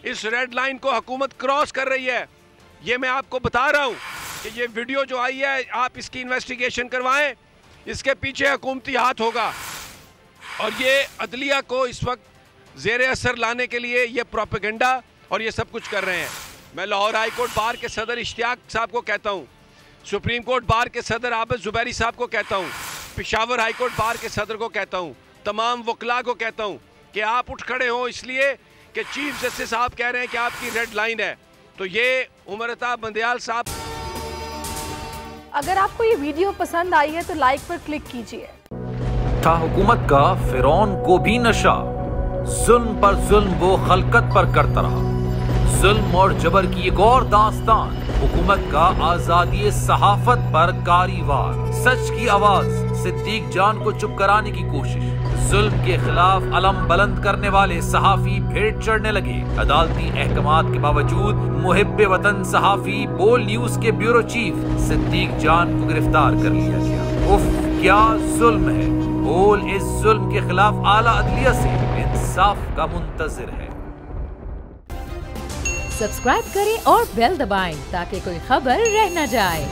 इस red line को हुकूमत क्रॉस कर रही है। ये मैं आपको बता रहा हूँ कि ये वीडियो जो आई है, आप इसकी इन्वेस्टिगेशन करवाएं, इसके पीछे हुकूमती हाथ होगा। और ये अदलिया को इस वक्त ज़ेर असर लाने के लिए ये प्रोपेगेंडा और ये सब कुछ कर रहे हैं। मैं लाहौर हाई कोर्ट बार के सदर इश्तियाक साहब को कहता हूँ, सुप्रीम कोर्ट बार के सदर आबिद जुबैरी साहब को कहता हूँ, पेशावर हाई कोर्ट बार के सदर को कहता हूँ, तमाम वकला को कहता हूँ कि आप उठ खड़े हों, इसलिए कि चीफ जस्टिस साहब कह रहे हैं कि आपकी रेड लाइन है। तो ये उमर अता बंदयाल साहब। अगर आपको ये वीडियो पसंद आई है तो लाइक पर क्लिक कीजिए। था हुकूमत का फिरौन को भी नशा, जुल्म पर जुल्म वो खलकत पर करता रहा। जुल्म और जबर की एक और दास्तान, हुकूमत का आजादी सहाफत पर कारीवार। सच की आवाज सिद्दीक जान को चुप कराने की कोशिश, जुल्म के खिलाफ अलम बुलंद करने वाले सहाफी भेंट चढ़ने लगे। अदालती अहकामात के बावजूद मुहिब्बे वतन सहाफी बोल न्यूज के ब्यूरो चीफ सिद्दीक जान को गिरफ्तार कर लिया गया। उफ, क्या जुल्म है। बोल इस जुल्म के खिलाफ आला अदलिया से इंसाफ का मुंतजिर है। सब्सक्राइब करें और बेल दबाएं ताकि कोई खबर रह न जाए।